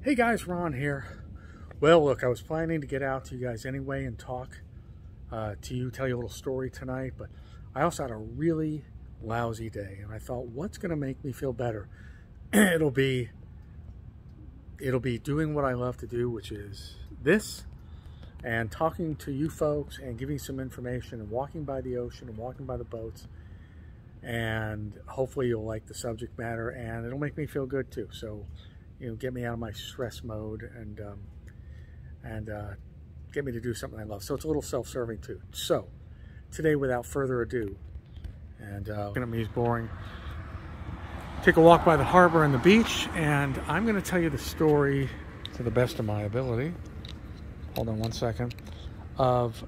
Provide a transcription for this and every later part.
Hey guys, Ron here. Well, look, I was planning to get out to you guys anyway and talk to you, tell you a little story tonight, but I also had a really lousy day, and I thought, what's going to make me feel better? It'll be doing what I love to do, which is this, and talking to you folks and giving some information and walking by the ocean and walking by the boats, and hopefully you'll like the subject matter, and it'll make me feel good too. So, you know, get me out of my stress mode and get me to do something I love. So it's a little self-serving too. So today, without further ado, and looking at me is boring, take a walk by the harbor and the beach, and I'm going to tell you the story to the best of my ability. Hold on one second. Of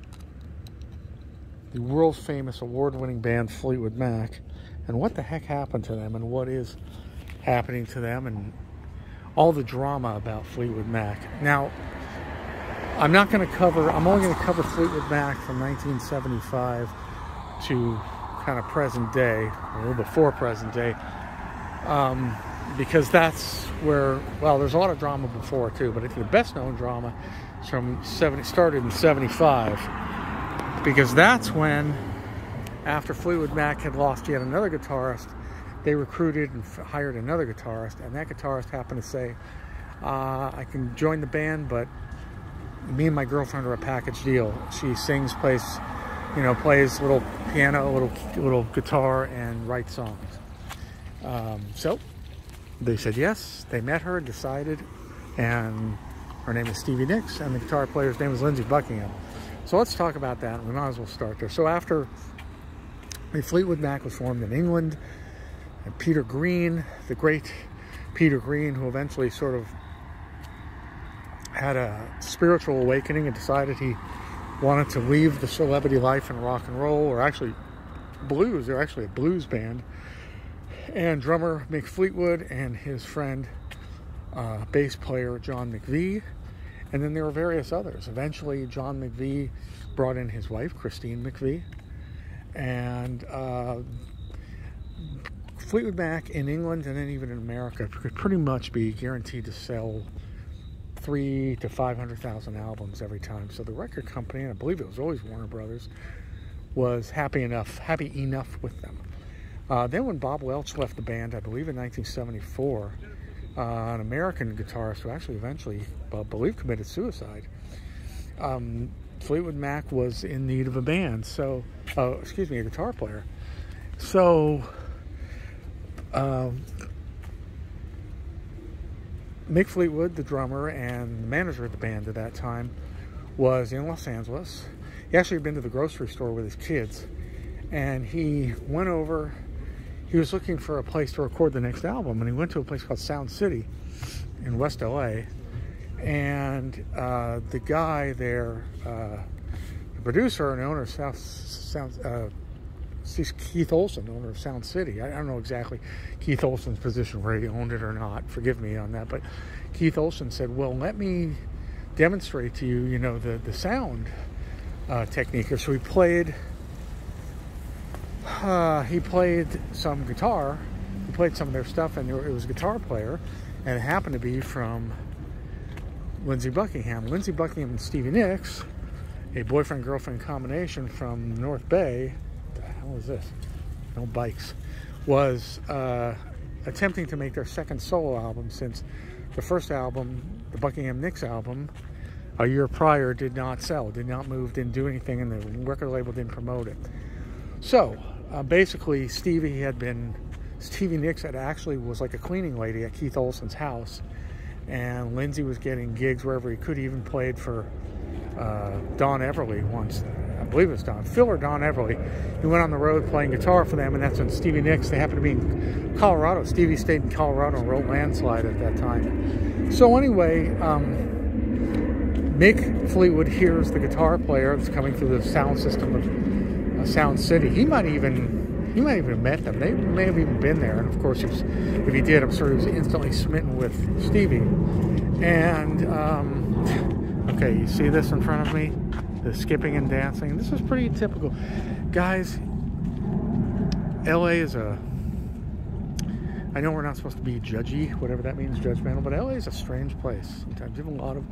the world famous award-winning band Fleetwood Mac, and what the heck happened to them, and what is happening to them, and all the drama about Fleetwood Mac. Now, I'm only going to cover Fleetwood Mac from 1975 to kind of present day, a little before present day, because that's where, well, there's a lot of drama before too, but I think the best known drama started in 75, because that's when, after Fleetwood Mac had lost yet another guitarist, they recruited and hired another guitarist, and that guitarist happened to say, I can join the band, but me and my girlfriend are a package deal. She sings, plays little piano, little guitar, and writes songs. So they said yes. They met her, decided, and her name is Stevie Nicks, and the guitar player's name is Lindsey Buckingham. So let's talk about that. We might as well start there. So after Fleetwood Mac was formed in England, and Peter Green, the great Peter Green, who eventually sort of had a spiritual awakening and decided he wanted to leave the celebrity life in rock and roll, or actually blues. They're actually a blues band. And drummer Mick Fleetwood and his friend, bass player John McVie. And then there were various others. Eventually, John McVie brought in his wife, Christine McVie. And Fleetwood Mac in England, and then even in America, could pretty much be guaranteed to sell 300,000 to 500,000 albums every time. So the record company, and I believe it was always Warner Brothers, was happy enough with them. Then when Bob Welch left the band, I believe in 1974, an American guitarist who actually eventually, I believe, committed suicide, Fleetwood Mac was in need of a band. So, a guitar player. So Mick Fleetwood, the drummer and the manager of the band at that time, was in Los Angeles. He actually had been to the grocery store with his kids, and he went over. He was looking for a place to record the next album, and he went to a place called Sound City in West LA. And the guy there, the producer and owner of Keith Olsen, owner of Sound City. I don't know exactly Keith Olsen's position, where he owned it or not. Forgive me on that. But Keith Olsen said, well, let me demonstrate to you, the sound technique. So he played some guitar. He played some of their stuff, and it was a guitar player, and it happened to be from Lindsey Buckingham. Lindsey Buckingham and Stevie Nicks, a boyfriend-girlfriend combination from North Bay. What was this? No bikes. Was attempting to make their second solo album, since the first album, the Buckingham Nicks album, a year prior, did not sell, did not move, didn't do anything, and the record label didn't promote it. So basically, Stevie Nicks actually was like a cleaning lady at Keith Olsen's house, and Lindsey was getting gigs wherever he could. He even played for Don Everly once. I believe it was Phil or Don Everly. He went on the road playing guitar for them, and that's when Stevie Nicks, they happened to be in Colorado. Stevie stayed in Colorado and wrote Landslide at that time. So anyway, Mick Fleetwood hears the guitar player that's coming through the sound system of Sound City. He might even have met them. They may have even been there. And of course, if he did, I'm sure he was instantly smitten with Stevie. And okay, you see this in front of me? The skipping and dancing. This is pretty typical. Guys, LA is a I know we're not supposed to be judgy, whatever that means, judgmental, but LA is a strange place. Sometimes you have a lot of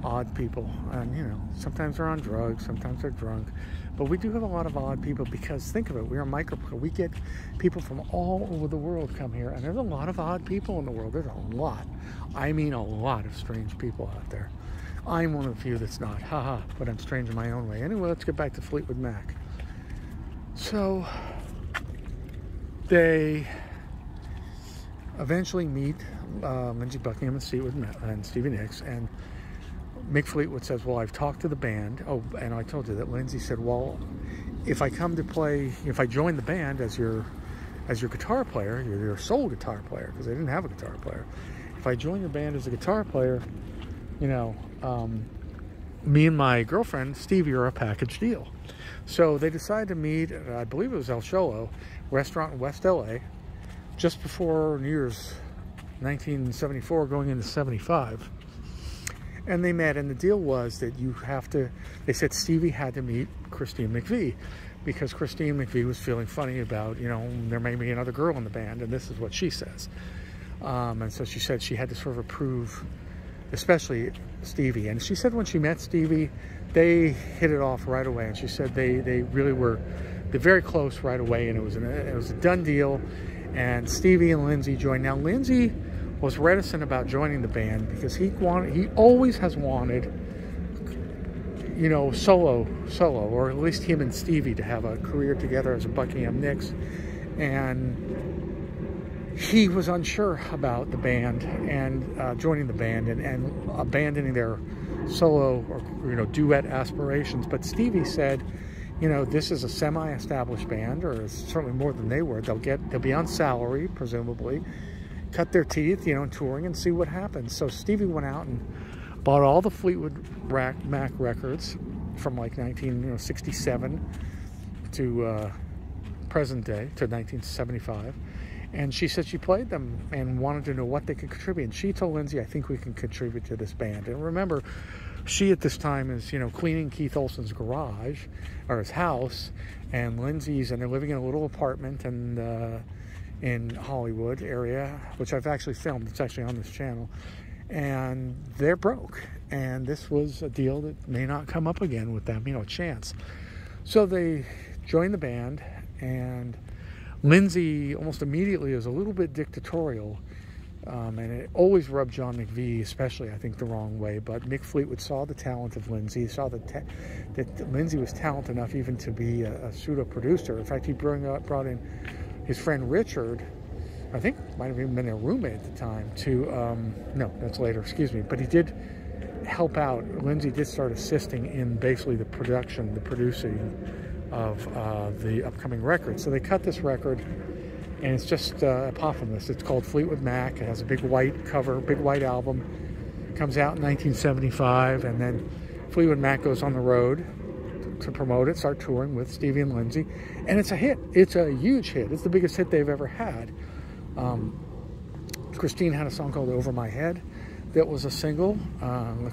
odd people, and you know, sometimes they're on drugs, sometimes they're drunk, but we do have a lot of odd people because think of it, we're a we get people from all over the world come here, and there's a lot of odd people in the world. There's a lot, I mean a lot of strange people out there. I'm one of the few that's not, haha, but I'm strange in my own way. Anyway, let's get back to Fleetwood Mac. So they eventually meet Lindsey Buckingham and Stevie Nicks, and Mick Fleetwood says, well, I've talked to the band. Oh, and I told you that Lindsey said, well, if I come to play, if I join the band as your guitar player, your sole guitar player, because they didn't have a guitar player. If I join the band as a guitar player, you know, me and my girlfriend, Stevie, are a package deal. So they decided to meet, I believe it was El Cholo restaurant in West LA, just before New Year's 1974, going into 75. And they met, and the deal was that they said Stevie had to meet Christine McVie, because Christine McVie was feeling funny about, you know, there may be another girl in the band, and this is what she says. And so she said she had to sort of approve, especially Stevie. And she said when she met Stevie, they hit it off right away. And she said they really were, they're very close right away, and it was a done deal. And Stevie and Lindsey joined. Now Lindsey was reticent about joining the band because he always has wanted, you know, solo, or at least him and Stevie to have a career together as a Buckingham Nicks, and he was unsure about the band and joining the band and abandoning their solo or, you know, duet aspirations. But Stevie said, you know, this is a semi-established band, or certainly more than they were. They'll be on salary, presumably, cut their teeth, you know, touring, and see what happens. So Stevie went out and bought all the Fleetwood Mac records from like 1967 to present day, to 1975. And she said she played them and wanted to know what they could contribute. And she told Lindsey, I think we can contribute to this band. And remember, she at this time is, you know, cleaning Keith Olsen's garage, or his house, and Lindsey's, and they're living in a little apartment and in Hollywood area, which I've actually filmed. It's actually on this channel. And they're broke. And this was a deal that may not come up again with them, you know, a chance. So they joined the band, and Lindsey almost immediately is a little bit dictatorial, and it always rubbed John McVie, especially, I think, the wrong way. But Mick Fleetwood saw the talent of Lindsey, saw that Lindsey was talented enough even to be a pseudo-producer. In fact, he brought in his friend Richard, I think might have even been their roommate at the time, to, no, that's later, excuse me, but he did help out. Lindsey did start assisting in basically the production, the producing of the upcoming record. So they cut this record, and it's just eponymous. It's called Fleetwood Mac. It has a big white cover, big white album. It comes out in 1975, and then Fleetwood Mac goes on the road to promote it, start touring with Stevie and Lindsey, and it's a hit. It's a huge hit. It's the biggest hit they've ever had. Christine had a song called Over My Head that was a single.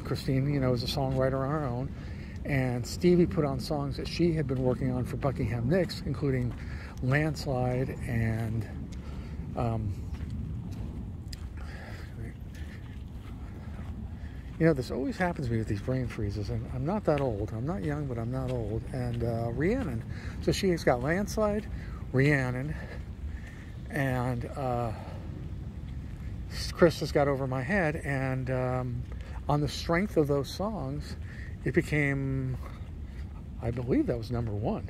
Christine, you know, is a songwriter on her own. And Stevie put on songs that she had been working on for Buckingham Nicks, including Landslide and you know, this always happens to me with these brain freezes, and I'm not that old. I'm not young, but I'm not old. And Rhiannon. So she's got Landslide, Rhiannon, and Chris has got Over My Head. And on the strength of those songs, it became, I believe that was number one.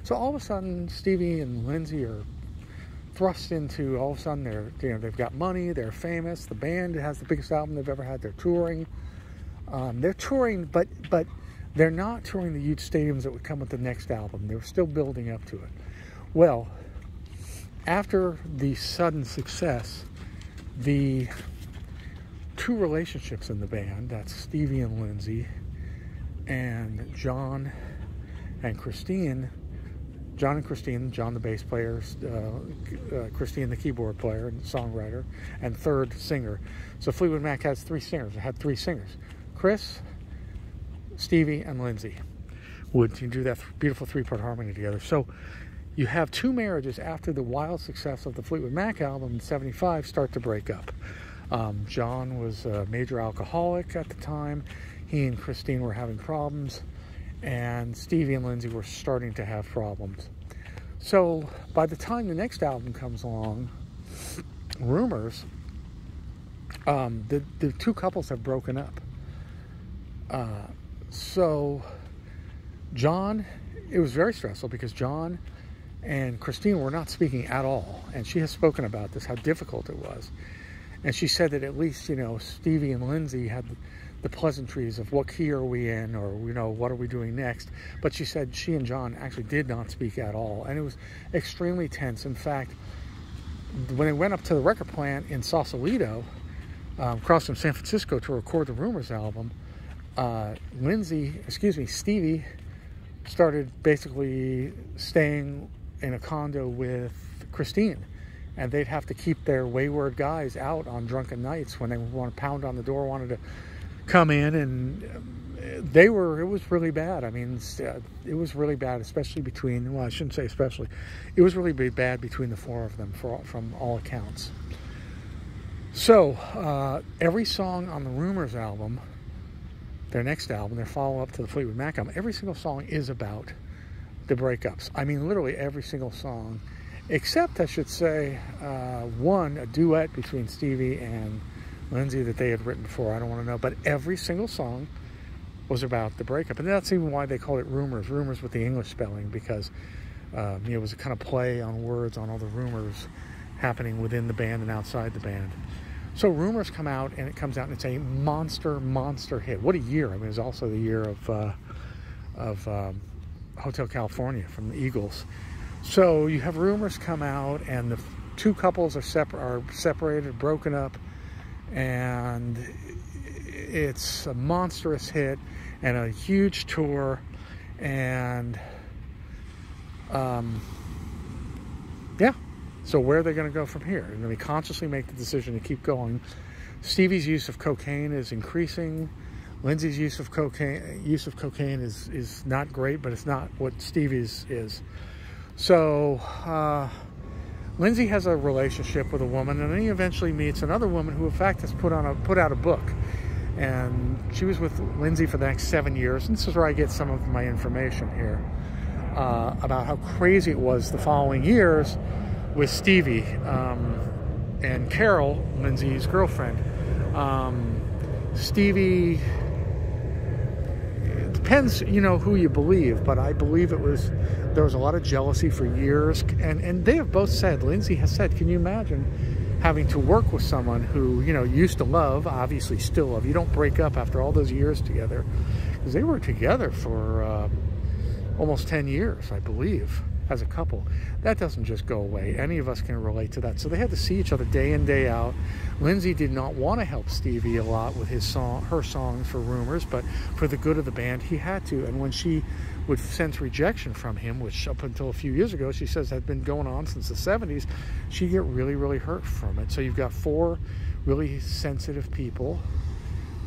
So all of a sudden, Stevie and Lindsey are thrust into, all of a sudden, they've got money, they're famous, the band has the biggest album they've ever had, they're touring. They're touring, but they're not touring the huge stadiums that would come with the next album. They're still building up to it. Well, after the sudden success, the two relationships in the band, that's Stevie and Lindsey, and John and Christine, John the bass player, Christine the keyboard player and songwriter, and third singer. So Fleetwood Mac has three singers. It had three singers: Chris, Stevie, and Lindsey would do that beautiful three-part harmony together. So you have two marriages after the wild success of the Fleetwood Mac album in '75 start to break up. John was a major alcoholic at the time. He and Christine were having problems, and Stevie and Lindsay were starting to have problems. So by the time the next album comes along, Rumors, the two couples have broken up. So John, it was very stressful because John and Christine were not speaking at all. And she has spoken about this, how difficult it was. And she said that at least, you know, Stevie and Lindsay had the pleasantries of what key are we in, or, you know, what are we doing next. But she said she and John actually did not speak at all. And it was extremely tense. In fact, when they went up to the record plant in Sausalito, across from San Francisco, to record the Rumors album, Stevie started basically staying in a condo with Christine, and they'd have to keep their wayward guys out on drunken nights when they want to pound on the door, wanted to come in, and it was really bad. I mean, it was really bad, especially between, well, I shouldn't say especially, it was really bad between the four of them from all accounts. So every song on the Rumors album, their next album, their follow-up to the Fleetwood Mac album, every single song is about the breakups. I mean, literally every single song, except, I should say, a duet between Stevie and Lindsay that they had written before. I don't want to know, but every single song was about the breakup. And that's even why they called it Rumors with the English spelling, because it was a kind of play on words on all the rumors happening within the band and outside the band. So Rumors come out, and it comes out, and it's a monster hit. What a year. I mean, it was also the year of Hotel California from the Eagles. So you have Rumors come out, and the two couples are separated, broken up, and it's a monstrous hit and a huge tour. And yeah. So where are they going to go from here? They're going to consciously make the decision to keep going. Stevie's use of cocaine is increasing. Lindsay's use of cocaine is not great, but it's not what Stevie's is. So Lindsay has a relationship with a woman, and then he eventually meets another woman who, in fact, has put out a book. And she was with Lindsay for the next 7 years. And this is where I get some of my information here about how crazy it was the following years with Stevie and Carol, Lindsay's girlfriend. Stevie, it depends, you know, who you believe, but I believe there was a lot of jealousy for years, and they have both said, Lindsay has said, can you imagine having to work with someone who, you know, used to love, obviously still love. You don't break up after all those years together, because they were together for almost 10 years, I believe, as a couple. That doesn't just go away. Any of us can relate to that. So they had to see each other day in, day out. Lindsay did not want to help Stevie a lot with her songs for Rumors, but for the good of the band, he had to. And when she would sense rejection from him, which up until a few years ago, she says had been going on since the 70s, she'd get really, really hurt from it. So you've got four really sensitive people,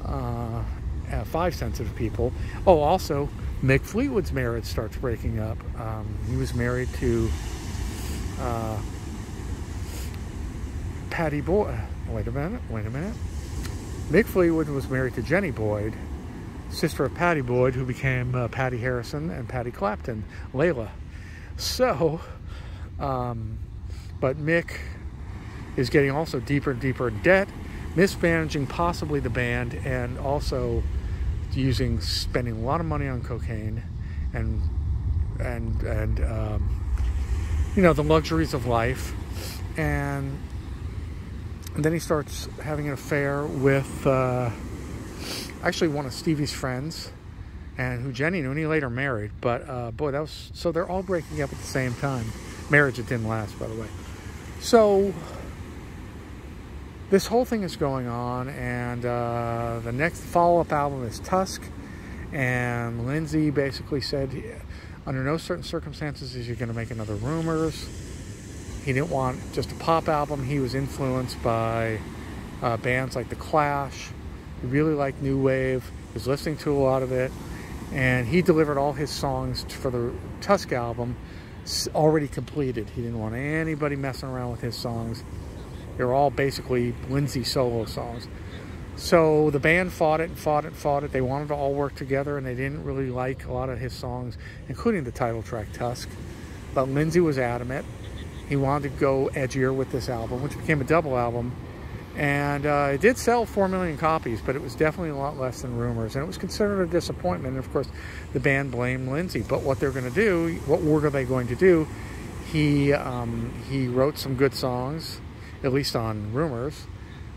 5 sensitive people. Oh, also, Mick Fleetwood's marriage starts breaking up. He was married to Patty Boyd. Wait a minute. Mick Fleetwood was married to Jenny Boyd, sister of Patty Boyd, who became Patty Harrison and Patty Clapton, Layla. So, but Mick is getting also deeper and deeper in debt, mismanaging possibly the band, and also spending a lot of money on cocaine and you know, the luxuries of life. And then he starts having an affair with actually one of Stevie's friends, and who Jenny knew, and he later married. But boy, that was, so they're all breaking up at the same time. Marriage that didn't last, by the way. So this whole thing is going on, and the next follow-up album is Tusk, and Lindsay basically said, under no certain circumstances is he going to make another Rumors. He didn't want just a pop album. He was influenced by bands like The Clash. He really liked New Wave. He was listening to a lot of it, and he delivered all his songs for the Tusk album already completed. He didn't want anybody messing around with his songs. They were all basically Lindsay solo songs. So the band fought it and fought it and fought it. They wanted to all work together, and they didn't really like a lot of his songs, including the title track, Tusk. But Lindsay was adamant. He wanted to go edgier with this album, which became a double album. And it did sell 4 million copies, but it was definitely a lot less than Rumors. And it was considered a disappointment. And of course, the band blamed Lindsay. But what they're going to do, what were they going to do? He wrote some good songs, at least on Rumors,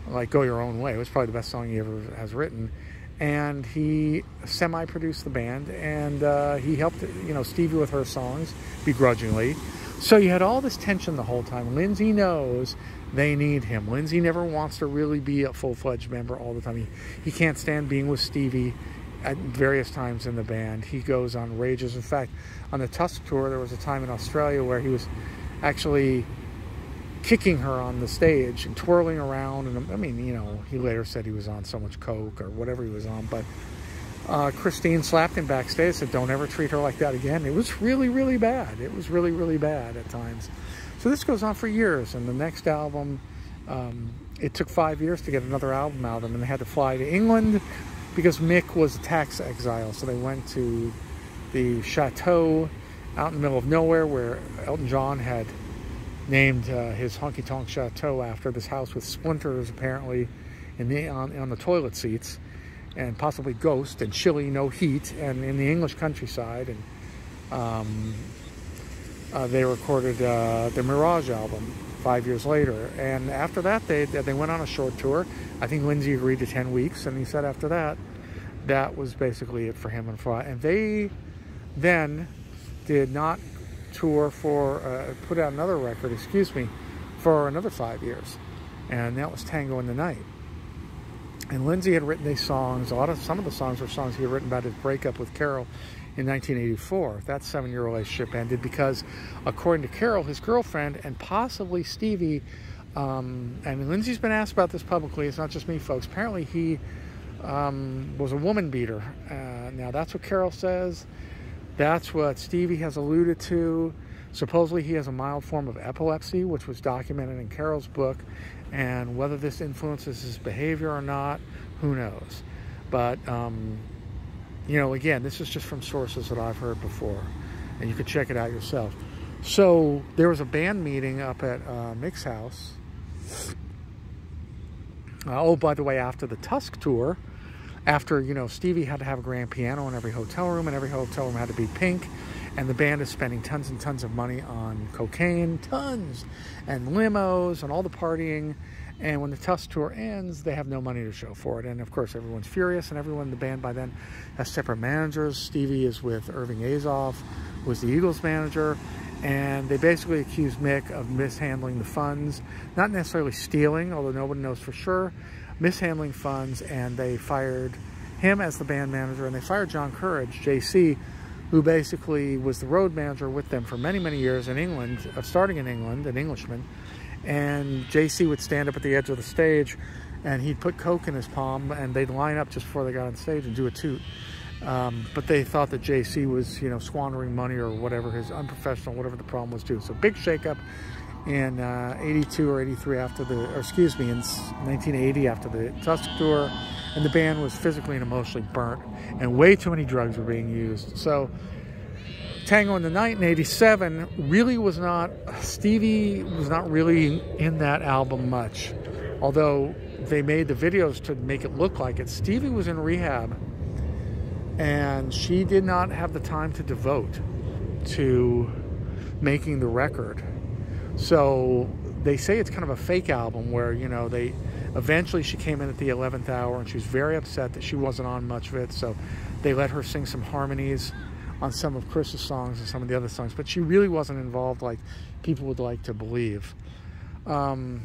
like Go Your Own Way. It was probably the best song he ever has written. And he semi-produced the band, and he helped, Stevie with her songs, begrudgingly. So you had all this tension the whole time. Lindsay knows they need him. Lindsay never wants to really be a full-fledged member all the time. He can't stand being with Stevie at various times in the band. He goes on rages. In fact, on the Tusk tour, there was a time in Australia where he was actually kicking her on the stage and twirling around. And I mean, he later said he was on so much coke or whatever he was on. But Christine slapped him backstage and said, don't ever treat her like that again. It was really, really bad. It was really, really bad at times. So this goes on for years. And the next album, it took 5 years to get another album out of them. And they had to fly to England because Mick was a tax exile. So they went to the chateau out in the middle of nowhere where Elton John had named his honky-tonk chateau after, this house with splinters apparently on the toilet seats, and possibly ghosts and chilly, no heat, and in the English countryside. And they recorded the Mirage album 5 years later. And after that, they went on a short tour. I think Lindsay agreed to 10 weeks, and he said after that, that was basically it for him and Fry. And they then did not tour for, put out another record, for another 5 years. And that was Tango in the Night. And Lindsay had written these songs. Some of the songs were songs he had written about his breakup with Carol in 1984. That 7-year relationship ended because, according to Carol, his girlfriend, and possibly Stevie, and Lindsay's been asked about this publicly, it's not just me, folks, apparently he was a woman beater. Now, that's what Carol says. That's what Stevie has alluded to. Supposedly he has a mild form of epilepsy, which was documented in Carol's book. And whether this influences his behavior or not, who knows? But, again, this is just from sources that I've heard before. And you could check it out yourself. So there was a band meeting up at Mick's house. Oh, by the way, after the Tusk tour, after, Stevie had to have a grand piano in every hotel room, and every hotel room had to be pink. And the band is spending tons and tons of money on cocaine, tons, and limos, and all the partying. And when the Tusk tour ends, they have no money to show for it. And, of course, everyone's furious, and everyone in the band by then has separate managers. Stevie is with Irving Azoff, who was the Eagles manager. And they basically accused Mick of mishandling the funds. Not necessarily stealing, although nobody knows for sure. Mishandling funds, and they fired him as the band manager. And they fired John Courage, JC, who basically was the road manager with them for many, many years in England, starting in England, an Englishman. And JC would stand up at the edge of the stage, and he'd put coke in his palm, and they'd line up just before they got on stage and do a toot. But they thought that JC was, squandering money or whatever, his unprofessional, whatever the problem was too. So big shakeup in 82 or 83 in 1980 after the Tusk tour. And the band was physically and emotionally burnt, and way too many drugs were being used. So Tango in the Night in 87 really was not, Stevie was not really in that album much. Although they made the videos to make it look like it. Stevie was in rehab, and she did not have the time to devote to making the record. So they say it's kind of a fake album where, eventually she came in at the 11th hour, and she was very upset that she wasn't on much of it. So they let her sing some harmonies on some of Chris's songs and some of the other songs. But she really wasn't involved like people would like to believe. And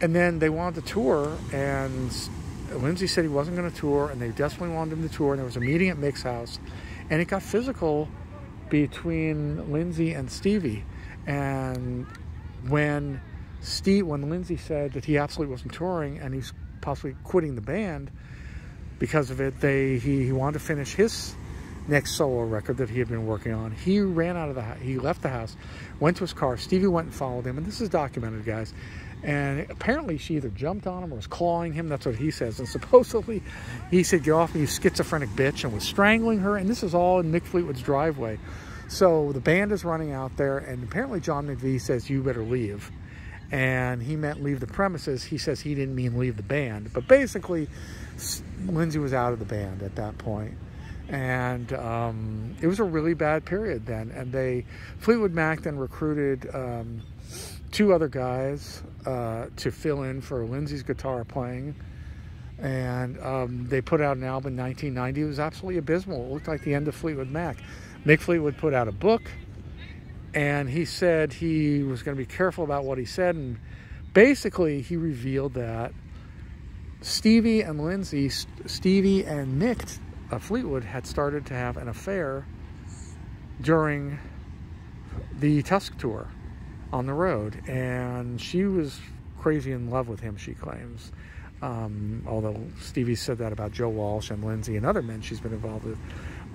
then they wanted to tour, and Lindsay said he wasn't going to tour, and they desperately wanted him to tour. And there was a meeting at Mick's house, and it got physical between Lindsay and Stevie. And when Lindsay said that he absolutely wasn't touring and he's possibly quitting the band because of it, he wanted to finish his next solo record that he had been working on. He ran out of the house. He left the house, went to his car. Stevie went and followed him, and this is documented, guys. And apparently she either jumped on him or was clawing him. That's what he says. And supposedly he said, "Get off me, you schizophrenic bitch," and was strangling her. And this is all in Mick Fleetwood's driveway. So the band is running out there, and apparently John McVie says, "You better leave." And he meant leave the premises. He says he didn't mean leave the band. But basically, Lindsay was out of the band at that point. And it was a really bad period then. And Fleetwood Mac then recruited 2 other guys to fill in for Lindsay's guitar playing. And they put out an album in 1990. It was absolutely abysmal. It looked like the end of Fleetwood Mac. Mick Fleetwood put out a book, and he said he was going to be careful about what he said. And basically, he revealed that Stevie and Mick Fleetwood had started to have an affair during the Tusk tour on the road. And she was crazy in love with him, she claims. Although Stevie said that about Joe Walsh and Lindsay and other men she's been involved with.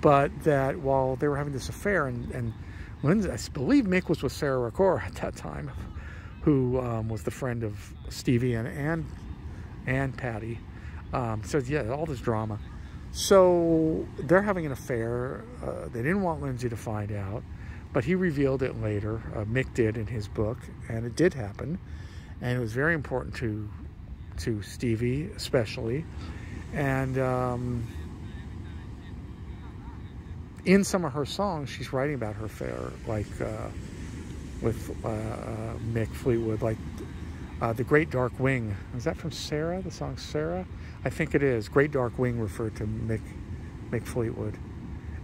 But that while they were having this affair, and Lindsay, I believe Mick was with Sarah Ricor at that time, who was the friend of Stevie and Patty. So yeah, all this drama. So they're having an affair. They didn't want Lindsay to find out, but he revealed it later. Mick did in his book, and it did happen. And it was very important to Stevie, especially. And in some of her songs, she's writing about her affair, like with Mick Fleetwood, like The Great Dark Wing. Is that from Sarah, the song Sarah? I think it is. Great Dark Wing referred to Mick Fleetwood.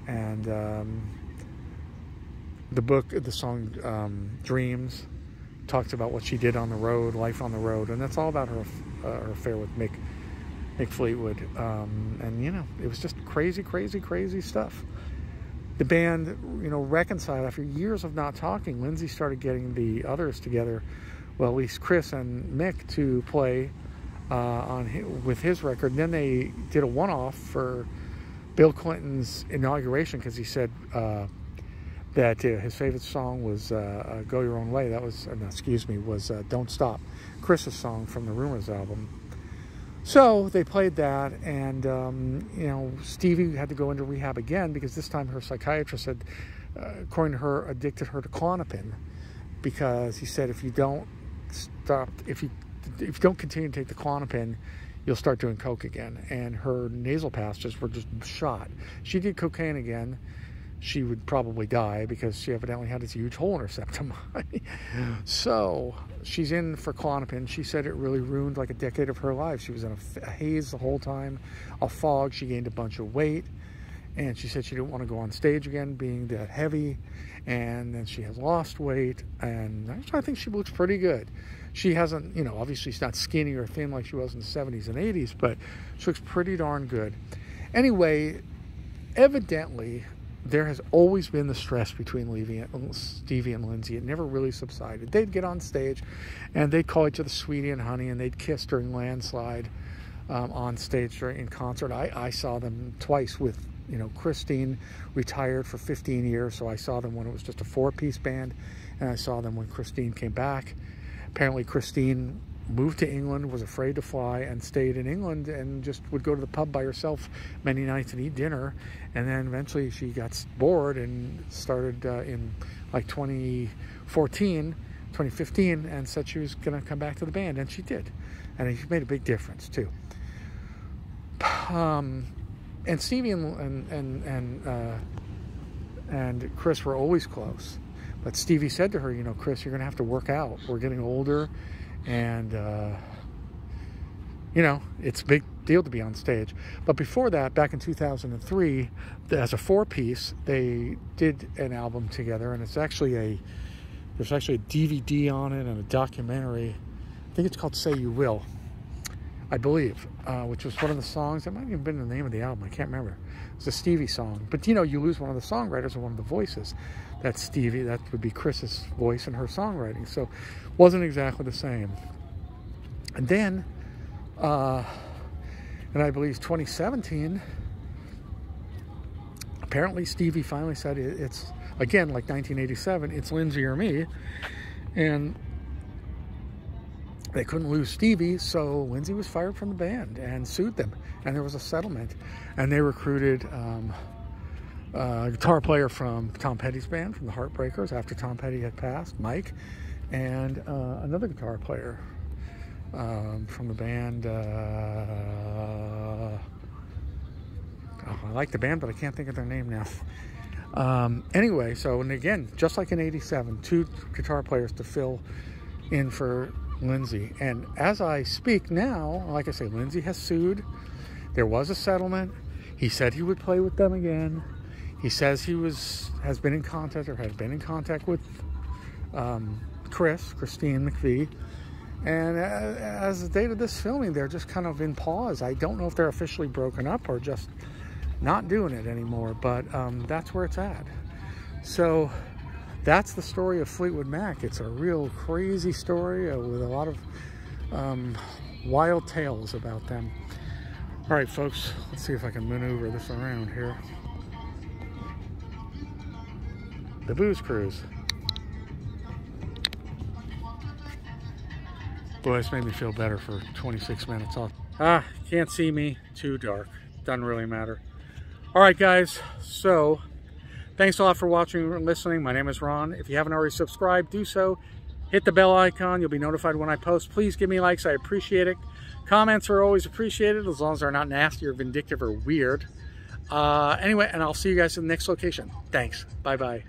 And the song Dreams talks about what she did on the road, life on the road, and that's all about her affair with Mick Fleetwood. And, you know, it was just crazy, crazy, crazy stuff. The band, you know, reconciled after years of not talking. Lindsay started getting the others together, well, at least Chris and Mick, to play with his record. And then they did a one-off for Bill Clinton's inauguration, because he said that his favorite song was Go Your Own Way. That was, was Don't Stop, Chris's song from the Rumors album. So they played that, and, you know, Stevie had to go into rehab again, because this time her psychiatrist had, according to her, addicted her to Klonopin, because he said if you don't continue to take the Klonopin, you'll start doing coke again. And her nasal passages were just shot. She did cocaine again. She would probably die, because she evidently had this huge hole in her septum. So she's in for Klonopin. She said it really ruined like a decade of her life. She was in a haze the whole time, a fog. She gained a bunch of weight, and she said she didn't want to go on stage again being that heavy. And then she has lost weight, and I think she looks pretty good. She hasn't, you know, obviously she's not skinny or thin like she was in the 70s and 80s, but she looks pretty darn good. Anyway, evidently, there has always been the stress between Stevie and Lindsay. It never really subsided. They'd get on stage, and they'd call each other sweetie and honey, and they'd kiss during Landslide on stage in concert. I saw them twice with, you know, Christine retired for 15 years, so I saw them when it was just a 4-piece band, and I saw them when Christine came back. Apparently Christine moved to England, was afraid to fly, and stayed in England and just would go to the pub by herself many nights and eat dinner. And then eventually she got bored and started in like 2015, and said she was going to come back to the band, and she did. And she made a big difference too. And Stevie and Chris were always close. But Stevie said to her, you know, Chris, you're going to have to work out. We're getting older, and, you know, it's a big deal to be on stage. But before that, back in 2003, as a 4-piece, they did an album together, and there's actually a DVD on it and a documentary. I think it's called Say You Will, I believe, which was one of the songs. That might have even been the name of the album. I can't remember. It's a Stevie song. But, you know, you lose one of the songwriters or one of the voices. That's Stevie. That would be Chris's voice and her songwriting. So it wasn't exactly the same. And then, and I believe 2017, apparently Stevie finally said it's, again, like 1987, it's Lindsay or me. And they couldn't lose Stevie, so Lindsay was fired from the band and sued them. And there was a settlement. And they recruited a guitar player from Tom Petty's band, from the Heartbreakers, after Tom Petty had passed, Mike, and another guitar player from the band. I like the band, but I can't think of their name now. Anyway, so, and again, just like in 87, 2 guitar players to fill in for Lindsay. And as I speak now, like I say, Lindsay has sued. There was a settlement. He said he would play with them again. He says he has been in contact, or had been in contact with Christine McVie. And as the date of this filming, they're just kind of in pause. I don't know if they're officially broken up or just not doing it anymore, but that's where it's at. So that's the story of Fleetwood Mac. It's a real crazy story with a lot of wild tales about them. All right, folks, let's see if I can maneuver this around here. The Booze Cruise. Boy, this made me feel better for 26 minutes. Can't see me, too dark. Doesn't really matter. All right, guys, so thanks a lot for watching and listening. My name is Ron. If you haven't already subscribed, do so. Hit the bell icon. You'll be notified when I post. Please give me likes. I appreciate it. Comments are always appreciated, as long as they're not nasty or vindictive or weird. Anyway, and I'll see you guys in the next location. Thanks. Bye-bye.